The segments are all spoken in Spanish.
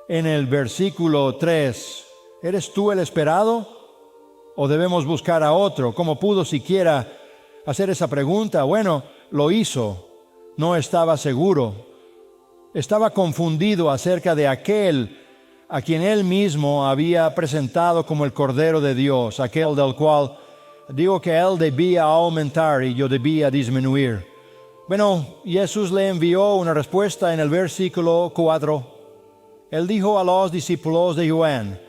en el versículo 3, ¿eres tú el esperado o debemos buscar a otro? ¿Cómo pudo siquiera hacer esa pregunta? Bueno, lo hizo. No estaba seguro. Estaba confundido acerca de aquel a quien él mismo había presentado como el Cordero de Dios, aquel del cual digo que él debía aumentar y yo debía disminuir. Bueno, Jesús le envió una respuesta en el versículo 4. Él dijo a los discípulos de Juan: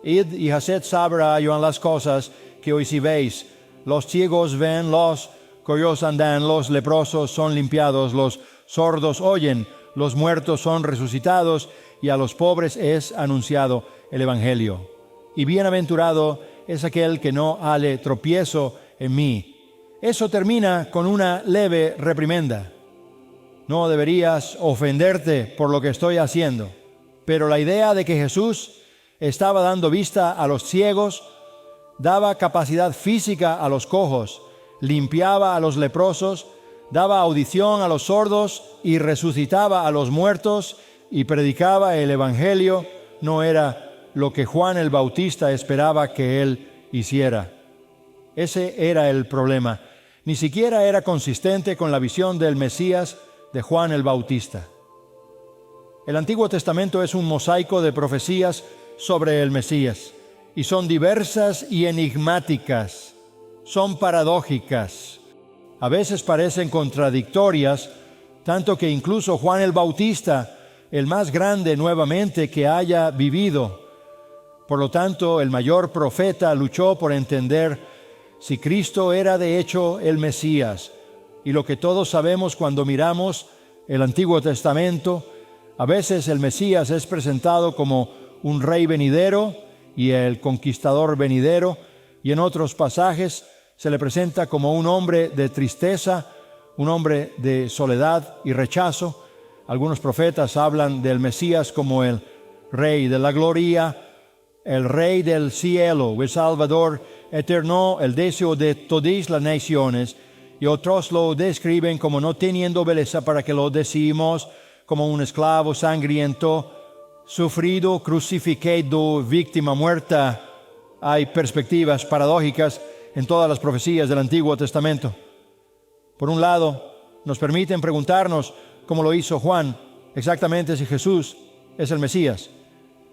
Id y haced saber a Juan las cosas que hoy sí veis. Los ciegos ven, los cojos andan, los leprosos son limpiados, los sordos oyen, los muertos son resucitados, y a los pobres es anunciado el Evangelio. Y bienaventurado es aquel que no hale tropiezo en mí. Eso termina con una leve reprimenda. No deberías ofenderte por lo que estoy haciendo. Pero la idea de que Jesús estaba dando vista a los ciegos, daba capacidad física a los cojos, limpiaba a los leprosos, daba audición a los sordos y resucitaba a los muertos y predicaba el Evangelio, no era lo que Juan el Bautista esperaba que él hiciera. Ese era el problema. Ni siquiera era consistente con la visión del Mesías de Juan el Bautista. El Antiguo Testamento es un mosaico de profecías sobre el Mesías, y son diversas y enigmáticas, son paradójicas, a veces parecen contradictorias, tanto que incluso Juan el Bautista, el más grande nuevamente que haya vivido, por lo tanto el mayor profeta, luchó por entender si Cristo era de hecho el Mesías. Y lo que todos sabemos cuando miramos el Antiguo Testamento, a veces el Mesías es presentado como un rey venidero y el conquistador venidero, y en otros pasajes se le presenta como un hombre de tristeza, un hombre de soledad y rechazo. Algunos profetas hablan del Mesías como el Rey de la Gloria, el Rey del cielo, el Salvador eterno, el deseo de todas las naciones, y otros lo describen como no teniendo belleza para que lo decimos, como un esclavo sangriento, sufrido, crucificado, víctima muerta. Hay perspectivas paradójicas en todas las profecías del Antiguo Testamento. Por un lado, nos permiten preguntarnos, como lo hizo Juan, exactamente si Jesús es el Mesías.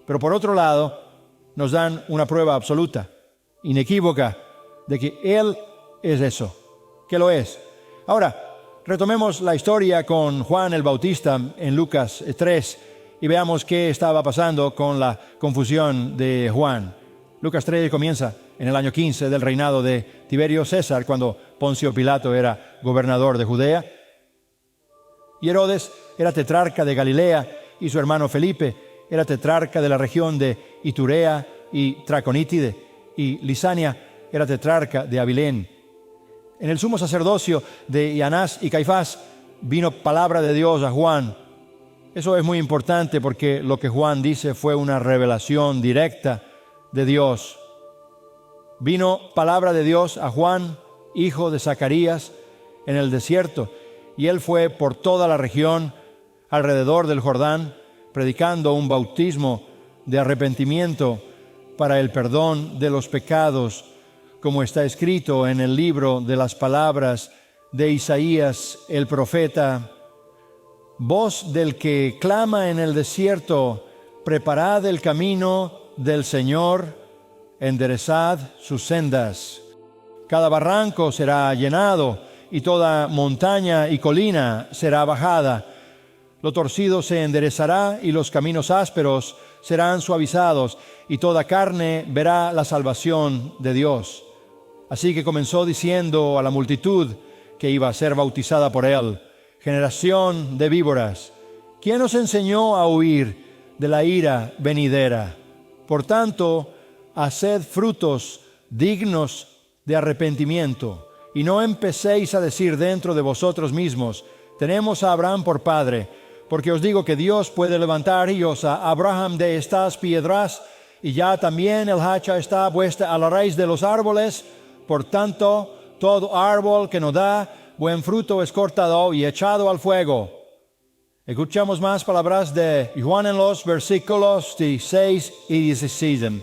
Pero por otro lado, nos dan una prueba absoluta, inequívoca, de que Él es eso, que lo es. Ahora, retomemos la historia con Juan el Bautista en Lucas 3 y veamos qué estaba pasando con la confusión de Juan. Lucas 3 comienza en el año 15 del reinado de Tiberio César, cuando Poncio Pilato era gobernador de Judea. Y Herodes era tetrarca de Galilea, y su hermano Felipe era tetrarca de la región de Iturea y Traconítide, y Lisania era tetrarca de Abilén. En el sumo sacerdocio de Anás y Caifás vino palabra de Dios a Juan. Eso es muy importante porque lo que Juan dice fue una revelación directa de Dios. Vino palabra de Dios a Juan, hijo de Zacarías, en el desierto, y él fue por toda la región alrededor del Jordán, predicando un bautismo de arrepentimiento para el perdón de los pecados, como está escrito en el libro de las palabras de Isaías el profeta: voz del que clama en el desierto, preparad el camino del Señor, enderezad sus sendas. Cada barranco será llenado, y toda montaña y colina será bajada. Lo torcido se enderezará, y los caminos ásperos serán suavizados, y toda carne verá la salvación de Dios. Así que comenzó diciendo a la multitud que iba a ser bautizada por él: generación de víboras, ¿quién os enseñó a huir de la ira venidera? Por tanto, haced frutos dignos de arrepentimiento, y no empecéis a decir dentro de vosotros mismos: tenemos a Abraham por padre, porque os digo que Dios puede levantar hijos a Abraham de estas piedras, y ya también el hacha está puesta a la raíz de los árboles. Por tanto, todo árbol que no da buen fruto es cortado y echado al fuego. Escuchamos más palabras de Juan en los versículos 16 y 17.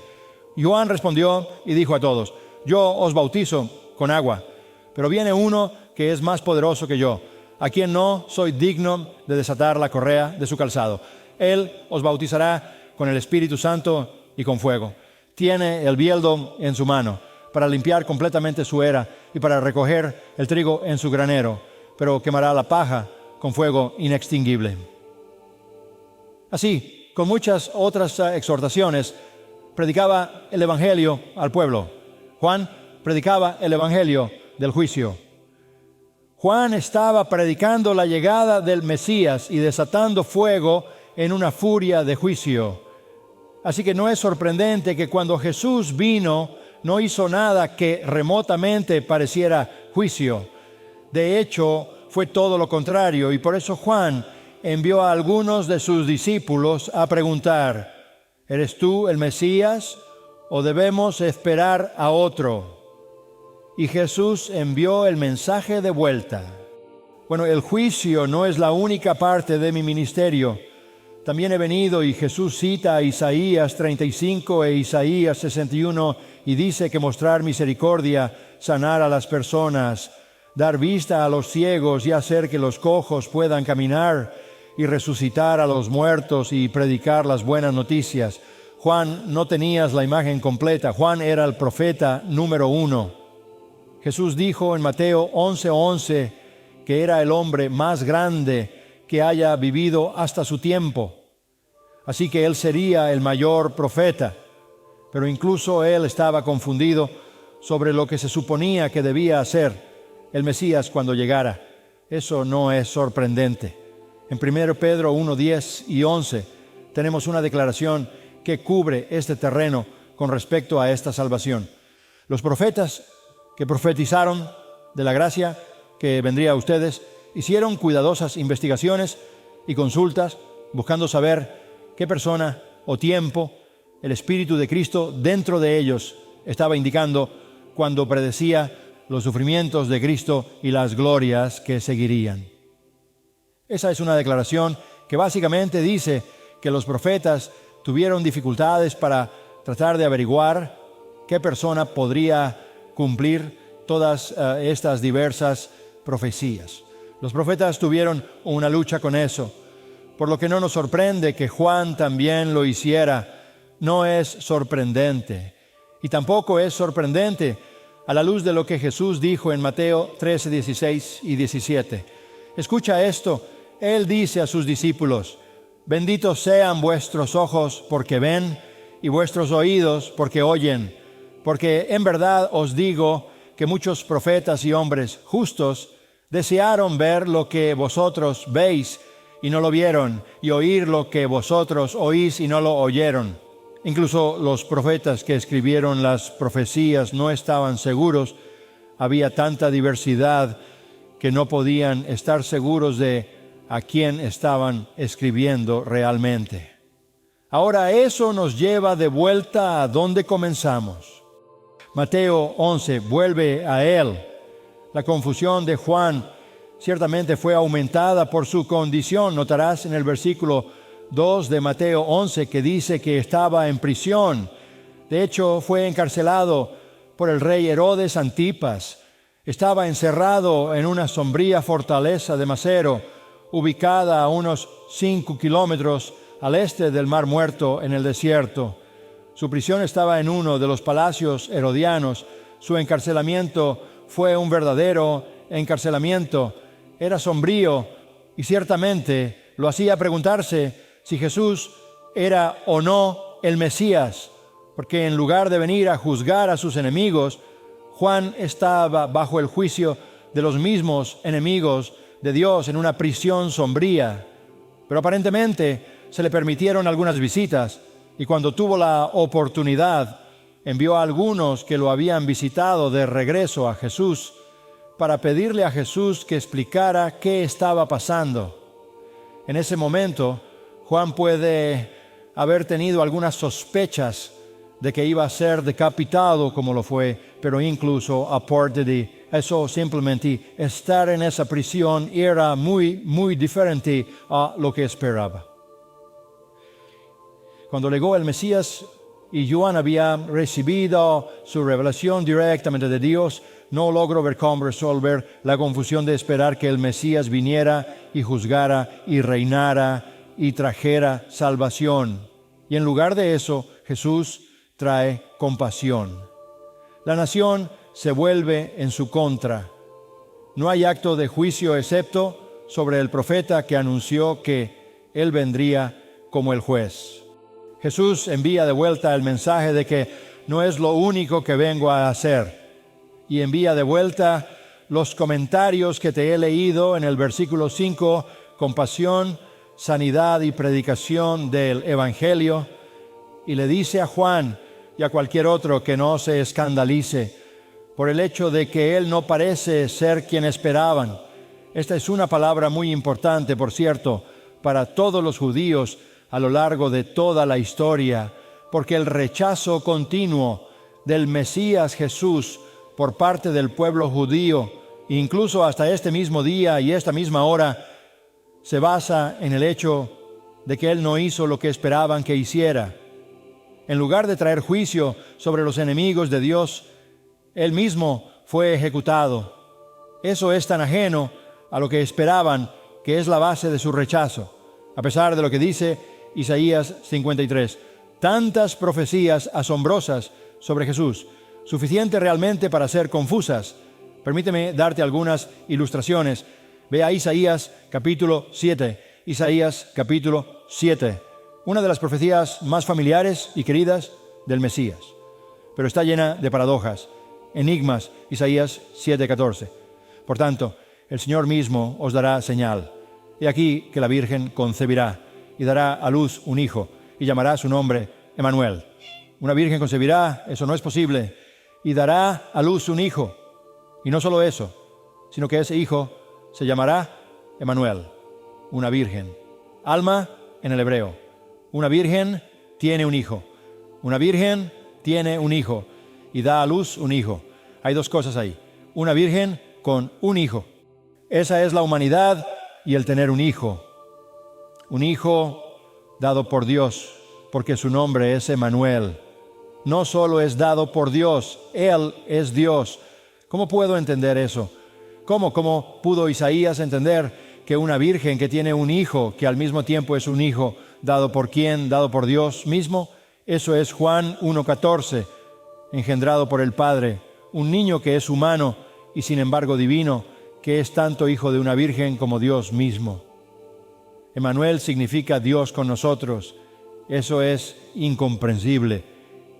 Juan respondió y dijo a todos: yo os bautizo con agua, pero viene uno que es más poderoso que yo, a quien no soy digno de desatar la correa de su calzado. Él os bautizará con el Espíritu Santo y con fuego. Tiene el bieldo en su mano para limpiar completamente su era y para recoger el trigo en su granero, pero quemará la paja con fuego inextinguible. Así, con muchas otras exhortaciones, predicaba el Evangelio al pueblo. Juan predicaba el Evangelio del juicio. Juan estaba predicando la llegada del Mesías y desatando fuego en una furia de juicio. Así que no es sorprendente que cuando Jesús vino, no hizo nada que remotamente pareciera juicio. De hecho, fue todo lo contrario, y por eso Juan envió a algunos de sus discípulos a preguntar: ¿eres tú el Mesías o debemos esperar a otro? Y Jesús envió el mensaje de vuelta. Bueno, el juicio no es la única parte de mi ministerio. También he venido, y Jesús cita a Isaías 35 e Isaías 61 y dice que mostrar misericordia, sanar a las personas, dar vista a los ciegos y hacer que los cojos puedan caminar, y resucitar a los muertos y predicar las buenas noticias. Juan, no tenías la imagen completa. Juan era el profeta número 1. Jesús dijo en Mateo 11:11 que era el hombre más grande que haya vivido hasta su tiempo. Así que él sería el mayor profeta. Pero incluso él estaba confundido sobre lo que se suponía que debía hacer el Mesías cuando llegara. Eso no es sorprendente. En 1 Pedro 1:10 y 11 tenemos una declaración que cubre este terreno con respecto a esta salvación. Los profetas que profetizaron de la gracia que vendría a ustedes hicieron cuidadosas investigaciones y consultas, buscando saber qué persona o tiempo el Espíritu de Cristo dentro de ellos estaba indicando cuando predecía los sufrimientos de Cristo y las glorias que seguirían. Esa es una declaración que básicamente dice que los profetas tuvieron dificultades para tratar de averiguar qué persona podría cumplir todas estas diversas profecías. Los profetas tuvieron una lucha con eso, por lo que no nos sorprende que Juan también lo hiciera. No es sorprendente, y tampoco es sorprendente a la luz de lo que Jesús dijo en Mateo 13, 16 y 17. Escucha esto. Él dice a sus discípulos: benditos sean vuestros ojos porque ven, y vuestros oídos porque oyen, porque en verdad os digo que muchos profetas y hombres justos desearon ver lo que vosotros veis y no lo vieron, y oír lo que vosotros oís y no lo oyeron. Incluso los profetas que escribieron las profecías no estaban seguros. Había tanta diversidad que no podían estar seguros de a quién estaban escribiendo realmente. Ahora eso nos lleva de vuelta a donde comenzamos. Mateo 11 vuelve a él. La confusión de Juan ciertamente fue aumentada por su condición. Notarás en el versículo 2 de Mateo 11 que dice que estaba en prisión. De hecho, fue encarcelado por el rey Herodes Antipas. Estaba encerrado en una sombría fortaleza de Macero, ubicada a unos 5 kilómetros al este del Mar Muerto en el desierto. Su prisión estaba en uno de los palacios herodianos. Su encarcelamiento fue un verdadero encarcelamiento. Era sombrío y ciertamente lo hacía preguntarse si Jesús era o no el Mesías, porque en lugar de venir a juzgar a sus enemigos, Juan estaba bajo el juicio de los mismos enemigos de Dios en una prisión sombría. Pero aparentemente se le permitieron algunas visitas, y cuando tuvo la oportunidad, envió a algunos que lo habían visitado de regreso a Jesús para pedirle a Jesús que explicara qué estaba pasando. En ese momento, Juan puede haber tenido algunas sospechas de que iba a ser decapitado como lo fue, pero incluso Eso simplemente, estar en esa prisión era muy diferente a lo que esperaba. Cuando llegó el Mesías y Juan había recibido su revelación directamente de Dios, no logró ver cómo resolver la confusión de esperar que el Mesías viniera y juzgara y reinara y trajera salvación. Y en lugar de eso, Jesús trae compasión. La nación se vuelve en su contra. No hay acto de juicio excepto sobre el profeta que anunció que él vendría como el juez. Jesús envía de vuelta el mensaje de que no es lo único que vengo a hacer. Y envía de vuelta los comentarios que te he leído en el versículo 5, compasión, sanidad y predicación del Evangelio. Y le dice a Juan y a cualquier otro que no se escandalice por el hecho de que él no parece ser quien esperaban. Esta es una palabra muy importante, por cierto, para todos los judíos a lo largo de toda la historia, porque el rechazo continuo del Mesías Jesús por parte del pueblo judío, incluso hasta este mismo día y esta misma hora, se basa en el hecho de que Él no hizo lo que esperaban que hiciera. En lugar de traer juicio sobre los enemigos de Dios, Él mismo fue ejecutado. Eso es tan ajeno a lo que esperaban, que es la base de su rechazo. A pesar de lo que dice Isaías 53, tantas profecías asombrosas sobre Jesús, suficiente realmente para ser confusas. Permíteme darte algunas ilustraciones. Ve a Isaías capítulo 7. Isaías capítulo 7. Una de las profecías más familiares y queridas del Mesías, pero está llena de paradojas, enigmas. Isaías 7:14. Por tanto, el Señor mismo os dará señal. He aquí que la Virgen concebirá y dará a luz un hijo, y llamará su nombre Emmanuel. Una virgen concebirá, eso no es posible, y dará a luz un hijo. Y no solo eso, sino que ese hijo se llamará Emmanuel, una virgen. Alma en el hebreo. Una virgen tiene un hijo. Una virgen tiene un hijo y da a luz un hijo. Hay dos cosas ahí. Una virgen con un hijo. Esa es la humanidad y el tener un hijo. Un hijo dado por Dios, porque su nombre es Emmanuel. No solo es dado por Dios, Él es Dios. ¿Cómo puedo entender eso? ¿Cómo pudo Isaías entender que una virgen que tiene un hijo, que al mismo tiempo es un hijo, dado por quién? Dado por Dios mismo. Eso es Juan 1:14, engendrado por el Padre. Un niño que es humano y sin embargo divino, que es tanto hijo de una virgen como Dios mismo. Emmanuel significa Dios con nosotros. Eso es incomprensible.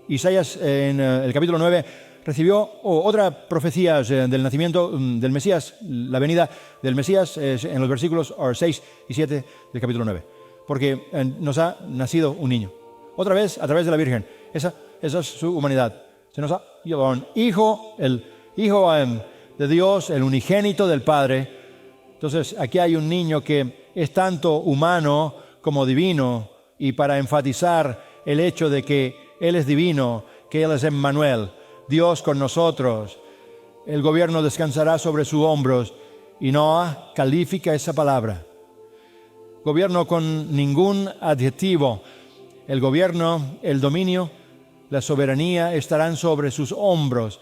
Isaías en el capítulo 9 recibió otra profecía del nacimiento del Mesías, la venida del Mesías, en los versículos 6 y 7 del capítulo 9. Porque nos ha nacido un niño. Otra vez a través de la Virgen. Esa es su humanidad. Se nos ha llevado un hijo, el hijo de Dios, el unigénito del Padre. Entonces aquí hay un niño que es tanto humano como divino, y para enfatizar el hecho de que Él es divino, que Él es Emmanuel, Dios con nosotros, el gobierno descansará sobre sus hombros, y Noah califica esa palabra. Gobierno con ningún adjetivo. El gobierno, el dominio, la soberanía estarán sobre sus hombros.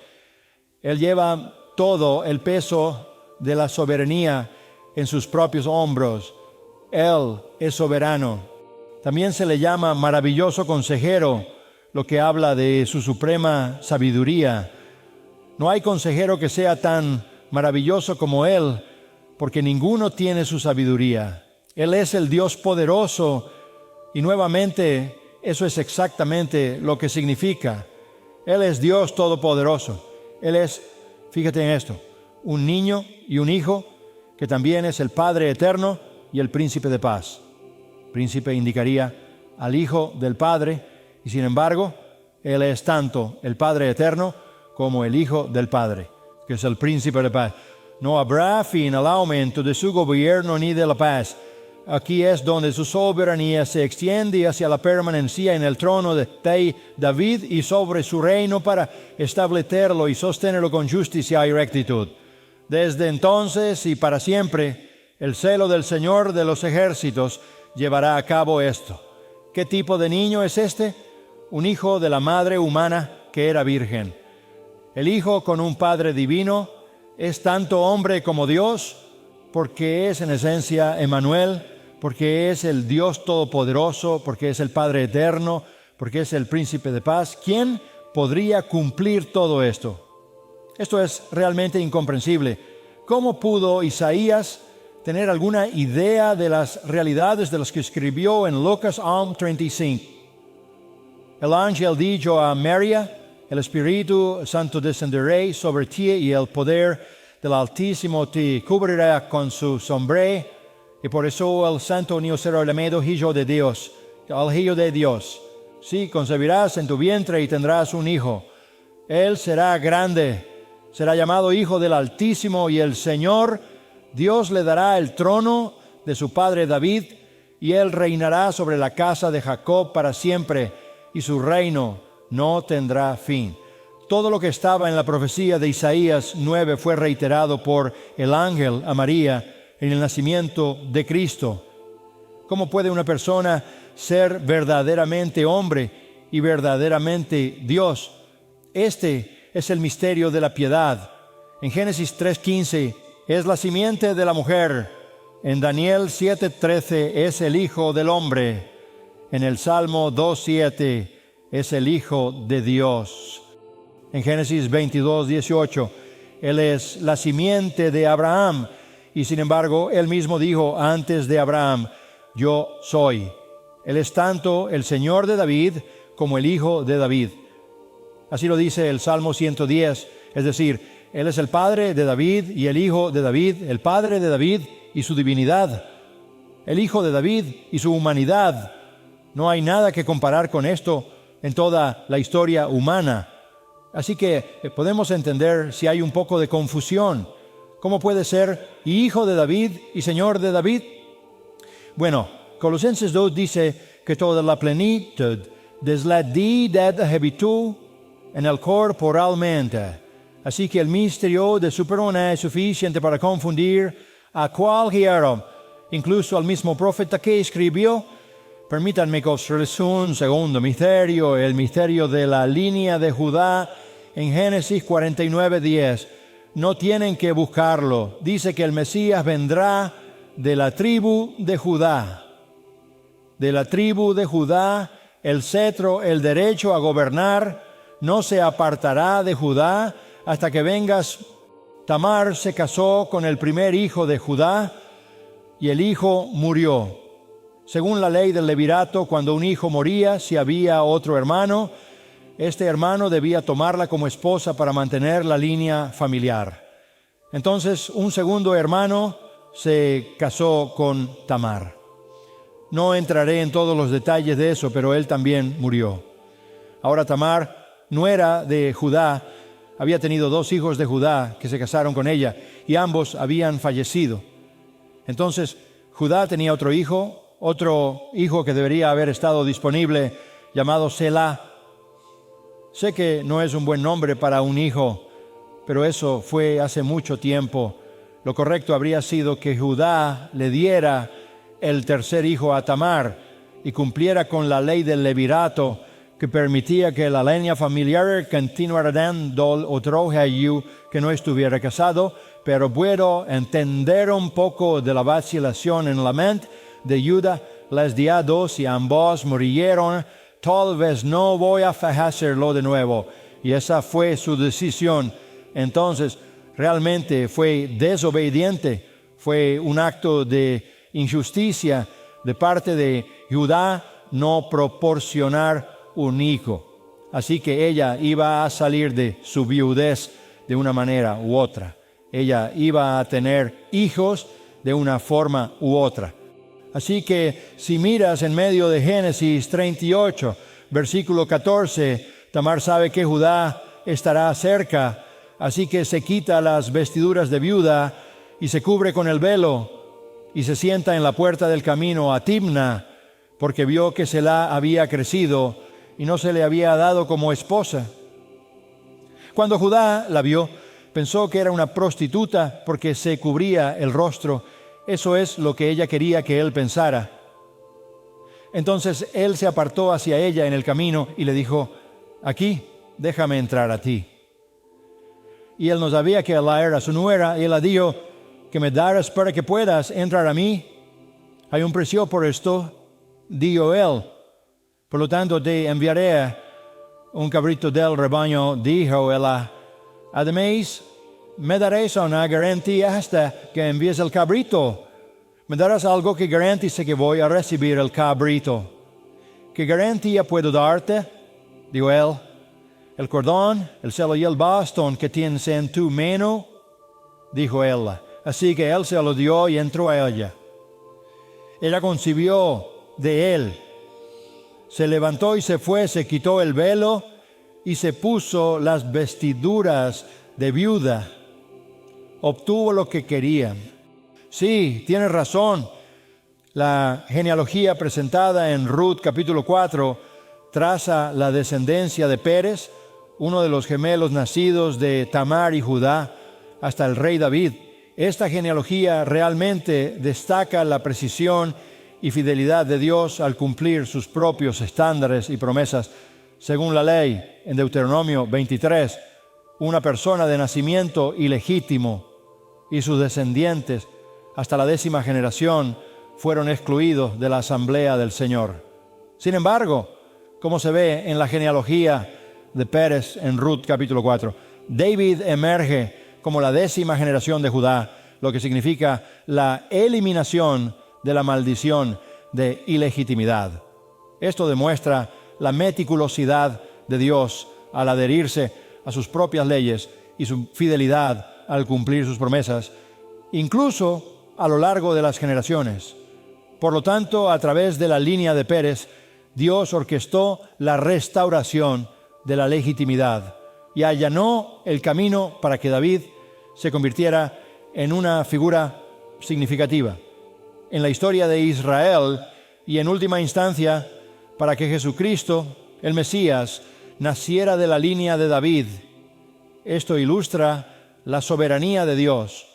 Él lleva todo el peso de la soberanía en sus propios hombros. Él es soberano. También se le llama maravilloso consejero, lo que habla de su suprema sabiduría. No hay consejero que sea tan maravilloso como Él, porque ninguno tiene su sabiduría. Él es el Dios poderoso, y nuevamente eso es exactamente lo que significa. Él es Dios todopoderoso. Él es, fíjate en esto, un niño y un hijo, que también es el Padre eterno y el príncipe de paz. Príncipe indicaría al Hijo del Padre, y sin embargo, Él es tanto el Padre eterno como el Hijo del Padre, que es el príncipe de paz. No habrá fin al aumento de su gobierno ni de la paz. Aquí es donde su soberanía se extiende hacia la permanencia en el trono de David y sobre su reino para establecerlo y sostenerlo con justicia y rectitud. Desde entonces y para siempre, el celo del Señor de los ejércitos llevará a cabo esto. ¿Qué tipo de niño es este? Un hijo de la madre humana que era virgen. El hijo con un padre divino es tanto hombre como Dios, porque es en esencia Emmanuel, porque es el Dios todopoderoso, porque es el Padre eterno, porque es el príncipe de paz. ¿Quién podría cumplir todo esto? Esto es realmente incomprensible. ¿Cómo pudo Isaías tener alguna idea de las realidades de las que escribió en Lucas 35? El ángel dijo a María: el Espíritu Santo descenderá sobre ti y el poder del Altísimo te cubrirá con su sombra, y por eso el santo niño será llamado Hijo de Dios, el Hijo de Dios. Sí, concebirás en tu vientre y tendrás un hijo. Él será grande, será llamado Hijo del Altísimo, y el Señor Dios le dará el trono de su padre David, y él reinará sobre la casa de Jacob para siempre, y su reino no tendrá fin. Todo lo que estaba en la profecía de Isaías 9 fue reiterado por el ángel a María en el nacimiento de Cristo. ¿Cómo puede una persona ser verdaderamente hombre y verdaderamente Dios? Este es el misterio de la piedad. En Génesis 3:15 es la simiente de la mujer. En Daniel 7:13 es el Hijo del hombre. En el Salmo 2:7 es el Hijo de Dios. En Génesis 22:18 Él es la simiente de Abraham, y sin embargo Él mismo dijo antes de Abraham: yo soy. Él es tanto el Señor de David como el Hijo de David. Así lo dice el Salmo 110, es decir, Él es el Padre de David y el Hijo de David, el Padre de David y su divinidad, el Hijo de David y su humanidad. No hay nada que comparar con esto en toda la historia humana. Así que podemos entender si hay un poco de confusión. ¿Cómo puede ser Hijo de David y Señor de David? Bueno, Colosenses 2 dice que toda la plenitud de la deidad habitó en él corporalmente. Así que el misterio de su persona es suficiente para confundir a cualquiera, incluso al mismo profeta que escribió. Permítanme mostrarles un segundo misterio, el misterio de la línea de Judá en Génesis 49:10. No tienen que buscarlo. Dice que el Mesías vendrá de la tribu de Judá. De la tribu de Judá, el cetro, el derecho a gobernar, no se apartará de Judá hasta que vengas. Tamar se casó con el primer hijo de Judá y el hijo murió. Según la ley del levirato, cuando un hijo moría, si había otro hermano, este hermano debía tomarla como esposa para mantener la línea familiar. Entonces, un segundo hermano se casó con Tamar. No entraré en todos los detalles de eso, pero él también murió. Ahora Tamar, nuera de Judá, había tenido 2 hijos de Judá que se casaron con ella, y ambos habían fallecido. Entonces, Judá tenía otro hijo que debería haber estado disponible, llamado Selah. Sé que no es un buen nombre para un hijo, pero eso fue hace mucho tiempo. Lo correcto habría sido que Judá le diera el tercer hijo a Tamar y cumpliera con la ley del levirato, que permitía que la línea familiar continuara dando otro hijo que no estuviera casado. Pero puedo entender un poco de la vacilación en la mente de Judá. Les di a 2 y ambos murieron. Tal vez no voy a hacerlo de nuevo. Y esa fue su decisión. Entonces, realmente fue desobediente. Fue un acto de injusticia de parte de Judá no proporcionar un hijo. Así que ella iba a salir de su viudez de una manera u otra. Ella iba a tener hijos de una forma u otra. Así que si miras en medio de Génesis 38, versículo 14, Tamar sabe que Judá estará cerca, así que se quita las vestiduras de viuda y se cubre con el velo y se sienta en la puerta del camino a Timna, porque vio que Selah había crecido y no se le había dado como esposa. Cuando Judá la vio, Pensó que era una prostituta porque se cubría el rostro. Eso es lo que ella quería que él pensara. Entonces él se apartó hacia ella en el camino y le dijo: aquí, déjame entrar a ti. Y él no sabía que ella era su nuera, y él le dijo: que me darás para que puedas entrar a mí. Hay un precio por esto, dijo él. Por lo tanto te enviaré un cabrito del rebaño, dijo ella. Además, me darás una garantía hasta que envíes el cabrito. Me darás algo que garantice que voy a recibir el cabrito. ¿Qué garantía puedo darte?, dijo él. El cordón, el celo y el bastón que tienes en tu mano, dijo ella. Así que él se lo dio y entró a ella. Ella concibió de él. Se levantó y se fue, se quitó el velo y se puso las vestiduras de viuda. Obtuvo lo que quería. Sí, tienes razón. La genealogía presentada en Ruth capítulo 4 traza la descendencia de Pérez, uno de los gemelos nacidos de Tamar y Judá, hasta el rey David. Esta genealogía realmente destaca la precisión y fidelidad de Dios al cumplir sus propios estándares y promesas. Según la ley, en Deuteronomio 23, una persona de nacimiento ilegítimo y sus descendientes hasta la 10ª generación fueron excluidos de la asamblea del Señor. Sin embargo, como se ve en la genealogía de Pérez en Ruth capítulo 4, David emerge como la 10ª generación de Judá, lo que significa la eliminación de la maldición de ilegitimidad. Esto demuestra la meticulosidad de Dios al adherirse a sus propias leyes y su fidelidad al cumplir sus promesas, incluso a lo largo de las generaciones. Por lo tanto, a través de la línea de Pérez, Dios orquestó la restauración de la legitimidad y allanó el camino para que David se convirtiera en una figura significativa en la historia de Israel y en última instancia para que Jesucristo, el Mesías, naciera de la línea de David. Esto ilustra la soberanía de Dios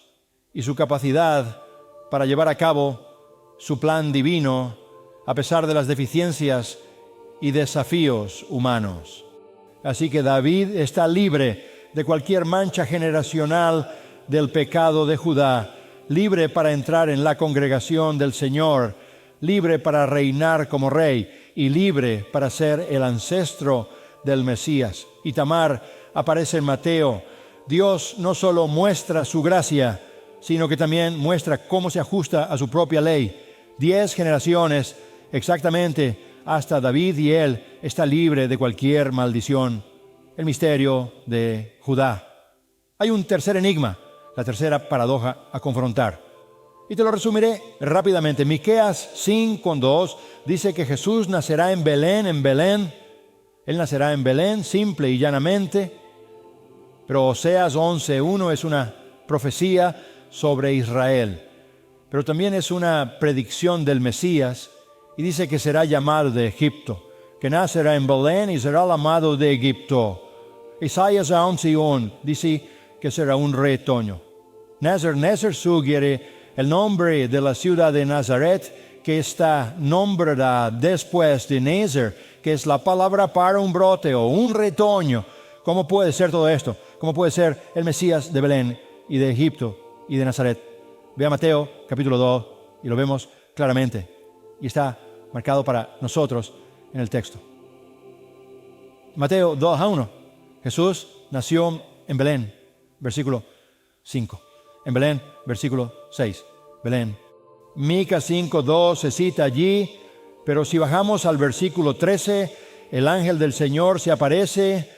y su capacidad para llevar a cabo su plan divino a pesar de las deficiencias y desafíos humanos. Así que David está libre de cualquier mancha generacional del pecado de Judá, libre para entrar en la congregación del Señor, libre para reinar como rey y libre para ser el ancestro del Mesías. Y Tamar aparece en Mateo. Dios no solo muestra su gracia, sino que también muestra cómo se ajusta a su propia ley. 10 generaciones exactamente hasta David, y él está libre de cualquier maldición. El misterio de Judá. Hay un tercer enigma, la tercera paradoja a confrontar. Y te lo resumiré rápidamente. Miqueas 5:2 dice que Jesús nacerá en Belén, Él nacerá en Belén, simple y llanamente. Pero Oseas 11:1 es una profecía sobre Israel. Pero también es una predicción del Mesías y dice que será llamado de Egipto, que nacerá en Belén y será llamado de Egipto. Isaías 11:1 dice que será un retoño. Nezer sugiere el nombre de la ciudad de Nazaret, que está nombrada después de Nezer, que es la palabra para un brote o un retoño. ¿Cómo puede ser todo esto? ¿Cómo puede ser el Mesías de Belén y de Egipto y de Nazaret? Ve a Mateo capítulo 2 y lo vemos claramente. Y está marcado para nosotros en el texto. Mateo 2:1. Jesús nació en Belén, versículo 5. En Belén, versículo 6. Belén. Mica 5:2 se cita allí, pero si bajamos al versículo 13, el ángel del Señor se aparece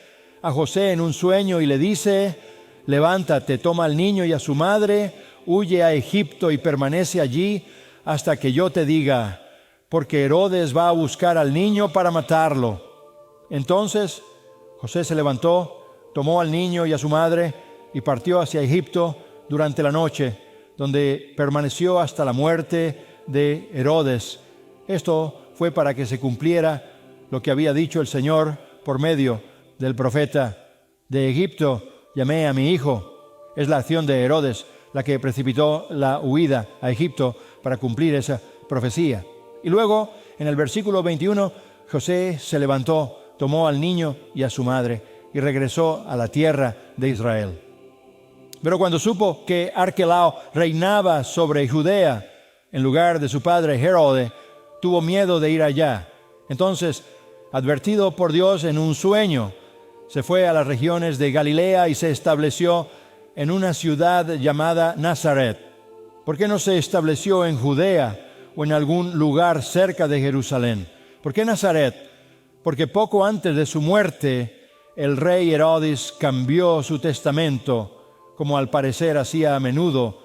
a José en un sueño y le dice: levántate, toma al niño y a su madre, huye a Egipto y permanece allí hasta que yo te diga, porque Herodes va a buscar al niño para matarlo. Entonces José se levantó, tomó al niño y a su madre y partió hacia Egipto durante la noche, donde permaneció hasta la muerte de Herodes. Esto fue para que se cumpliera lo que había dicho el Señor por medio del profeta: de Egipto llamé a mi hijo. Es la acción de Herodes la que precipitó la huida a Egipto para cumplir esa profecía. Y luego, en el versículo 21, José se levantó, tomó al niño y a su madre y regresó a la tierra de Israel. Pero cuando supo que Arquelao reinaba sobre Judea en lugar de su padre Herodes, tuvo miedo de ir allá. Entonces, advertido por Dios en un sueño, se fue a las regiones de Galilea y se estableció en una ciudad llamada Nazaret. ¿Por qué no se estableció en Judea o en algún lugar cerca de Jerusalén? ¿Por qué Nazaret? Porque poco antes de su muerte, el rey Herodes cambió su testamento, como al parecer hacía a menudo,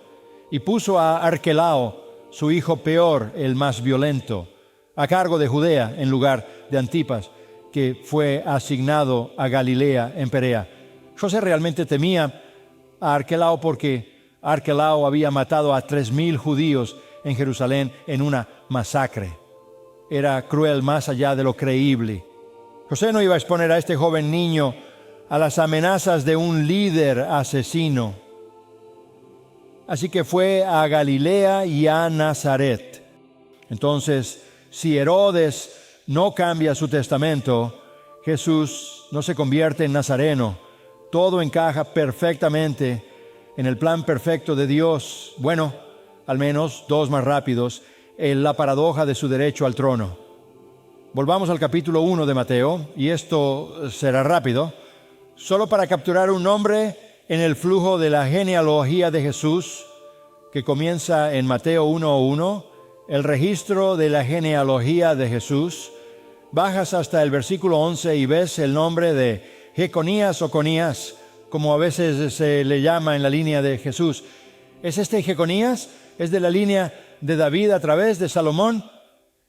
y puso a Arquelao, su hijo peor, el más violento, a cargo de Judea en lugar de Antipas, que fue asignado a Galilea en Perea. José realmente temía a Arquelao porque Arquelao había matado a 3,000 judíos en Jerusalén en una masacre. Era cruel más allá de lo creíble. José no iba a exponer a este joven niño a las amenazas de un líder asesino. Así que fue a Galilea y a Nazaret. Entonces, si Herodes no cambia su testamento, Jesús no se convierte en nazareno. Todo encaja perfectamente en el plan perfecto de Dios. Bueno, al menos dos más rápidos, en la paradoja de su derecho al trono. Volvamos al capítulo 1 de Mateo, y esto será rápido, solo para capturar un nombre en el flujo de la genealogía de Jesús, que comienza en Mateo 1:1, el registro de la genealogía de Jesús. Bajas hasta el versículo 11 y ves el nombre de Jeconías o Conías, como a veces se le llama en la línea de Jesús. ¿Es este Jeconías? ¿Es de la línea de David a través de Salomón?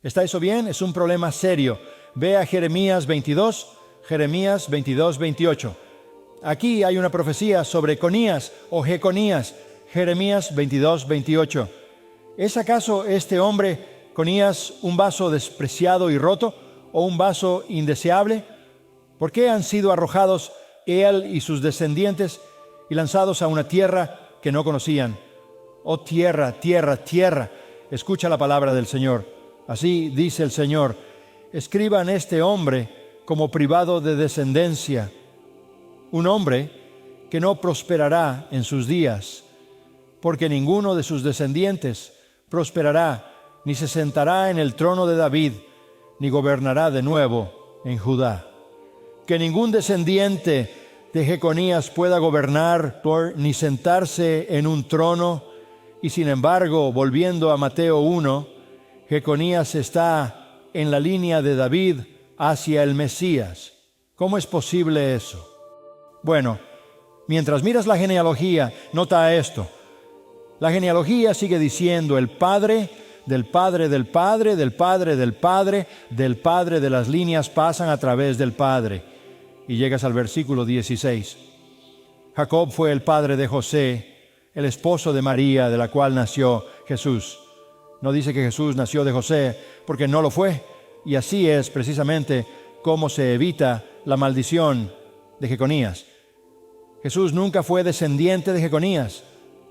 ¿Está eso bien? Es un problema serio. Ve a Jeremías 22, Jeremías 22:28. Aquí hay una profecía sobre Conías o Jeconías, Jeremías 22:28. ¿Es acaso este hombre, Conías, un vaso despreciado y roto o un vaso indeseable? ¿Por qué han sido arrojados él y sus descendientes y lanzados a una tierra que no conocían? Oh tierra, tierra, tierra, escucha la palabra del Señor. Así dice el Señor: escriban este hombre como privado de descendencia, un hombre que no prosperará en sus días, porque ninguno de sus descendientes prosperará, ni se sentará en el trono de David, ni gobernará de nuevo en Judá. Que ningún descendiente de Jeconías pueda gobernar ni sentarse en un trono. Y sin embargo, volviendo a Mateo 1, Jeconías está en la línea de David hacia el Mesías. ¿Cómo es posible eso? Bueno, mientras miras la genealogía, nota esto. La genealogía sigue diciendo el padre del padre del padre del padre del padre del padre de las líneas pasan a través del padre. Y llegas al versículo 16. Jacob fue el padre de José, el esposo de María, de la cual nació Jesús. No dice que Jesús nació de José, porque no lo fue. Y así es precisamente cómo se evita la maldición de Jeconías. Jesús nunca fue descendiente de Jeconías.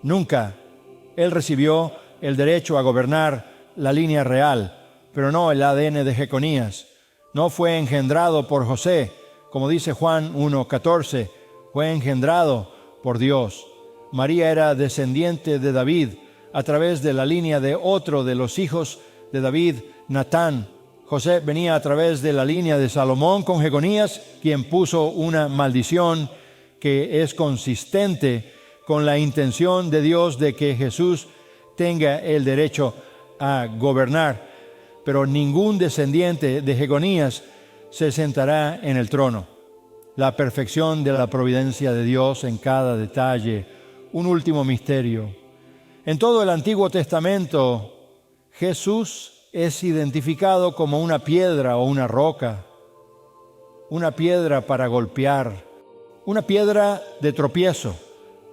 Nunca. Él recibió el derecho a gobernar la línea real, pero no el ADN de Jeconías. No fue engendrado por José, como dice Juan 1:14, fue engendrado por Dios. María era descendiente de David a través de la línea de otro de los hijos de David, Natán. José venía a través de la línea de Salomón con Jeconías, quien puso una maldición que es consistente con la intención de Dios de que Jesús tenga el derecho a gobernar. Pero ningún descendiente de Jeconías se sentará en el trono. La perfección de la providencia de Dios en cada detalle. Un último misterio. En todo el Antiguo Testamento, Jesús es identificado como una piedra o una roca. Una piedra para golpear. Una piedra de tropiezo.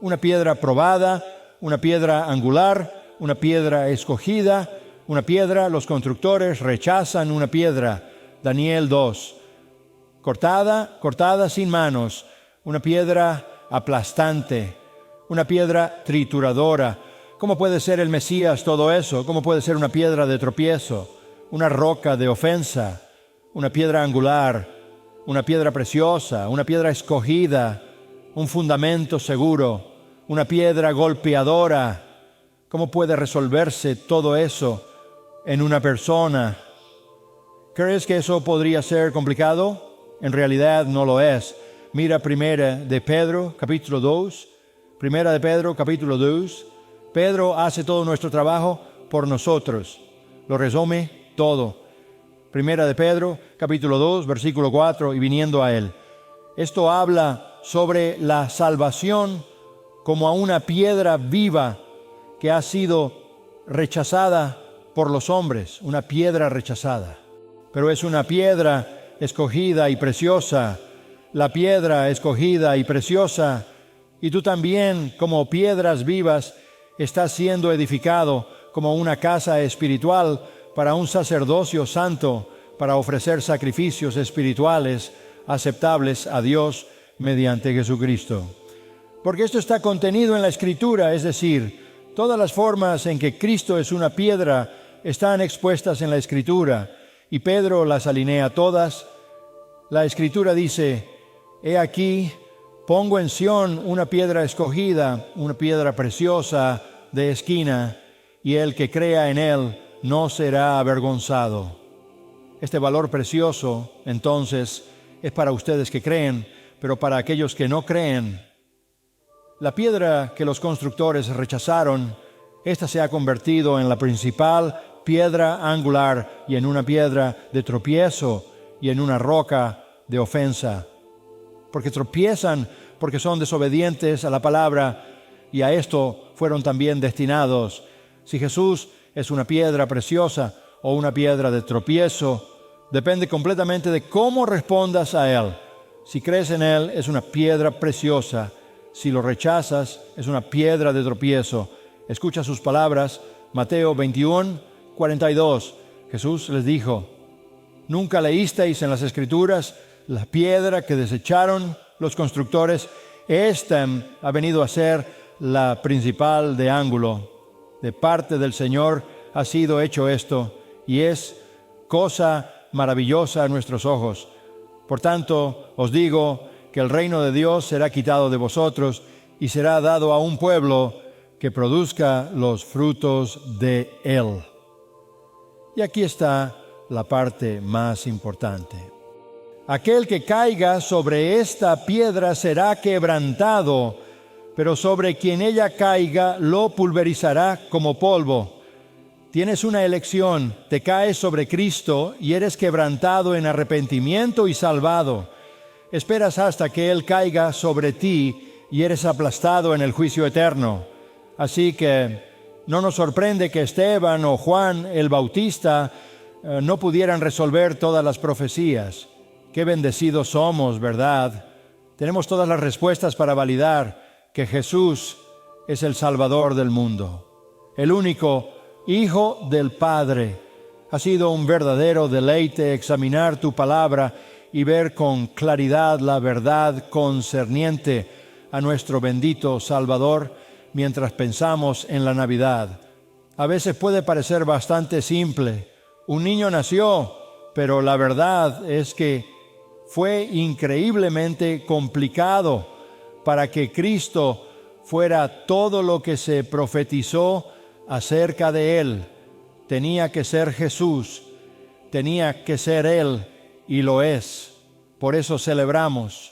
Una piedra probada. Una piedra angular. Una piedra escogida. Una piedra, los constructores rechazan una piedra. Daniel 2. Cortada sin manos, una piedra aplastante, una piedra trituradora. ¿Cómo puede ser el Mesías todo eso? ¿Cómo puede ser una piedra de tropiezo, una roca de ofensa, una piedra angular, una piedra preciosa, una piedra escogida, un fundamento seguro, una piedra golpeadora? ¿Cómo puede resolverse todo eso en una persona? ¿Crees que eso podría ser complicado? En realidad no lo es. Mira Primera de Pedro, capítulo 2. Primera de Pedro, capítulo 2. Pedro hace todo nuestro trabajo por nosotros. Lo resume todo. Primera de Pedro, capítulo 2, versículo 4, y viniendo a él. Esto habla sobre la salvación como a una piedra viva que ha sido rechazada por los hombres, una piedra rechazada. Pero es una piedra escogida y preciosa, la piedra escogida y preciosa, y tú también, como piedras vivas, estás siendo edificado como una casa espiritual para un sacerdocio santo, para ofrecer sacrificios espirituales aceptables a Dios mediante Jesucristo. Porque esto está contenido en la Escritura, es decir, todas las formas en que Cristo es una piedra están expuestas en la Escritura, y Pedro las alinea todas. La Escritura dice: he aquí, pongo en Sión una piedra escogida, una piedra preciosa de esquina, y el que crea en él no será avergonzado. Este valor precioso, entonces, es para ustedes que creen, pero para aquellos que no creen, la piedra que los constructores rechazaron, esta se ha convertido en la principal piedra angular y en una piedra de tropiezo y en una roca de ofensa. Porque tropiezan, porque son desobedientes a la palabra, y a esto fueron también destinados. Si Jesús es una piedra preciosa o una piedra de tropiezo, depende completamente de cómo respondas a Él. Si crees en Él, es una piedra preciosa. Si lo rechazas, es una piedra de tropiezo. Escucha sus palabras, Mateo 21, 42. Jesús les dijo: ¿nunca leísteis en las Escrituras la piedra que desecharon los constructores? Esta ha venido a ser la principal de ángulo. De parte del Señor ha sido hecho esto, y es cosa maravillosa a nuestros ojos. Por tanto, os digo que el reino de Dios será quitado de vosotros y será dado a un pueblo que produzca los frutos de él. Y aquí está la parte más importante. Aquel que caiga sobre esta piedra será quebrantado, pero sobre quien ella caiga lo pulverizará como polvo. Tienes una elección: te caes sobre Cristo y eres quebrantado en arrepentimiento y salvado. Esperas hasta que Él caiga sobre ti y eres aplastado en el juicio eterno. Así que no nos sorprende que Esteban o Juan el Bautista no pudieran resolver todas las profecías. Qué bendecidos somos, ¿verdad? Tenemos todas las respuestas para validar que Jesús es el Salvador del mundo, el único Hijo del Padre. Ha sido un verdadero deleite examinar tu palabra y ver con claridad la verdad concerniente a nuestro bendito Salvador mientras pensamos en la Navidad. A veces puede parecer bastante simple. Un niño nació, pero la verdad es que fue increíblemente complicado para que Cristo fuera todo lo que se profetizó acerca de Él. Tenía que ser Jesús, tenía que ser Él, y lo es. Por eso celebramos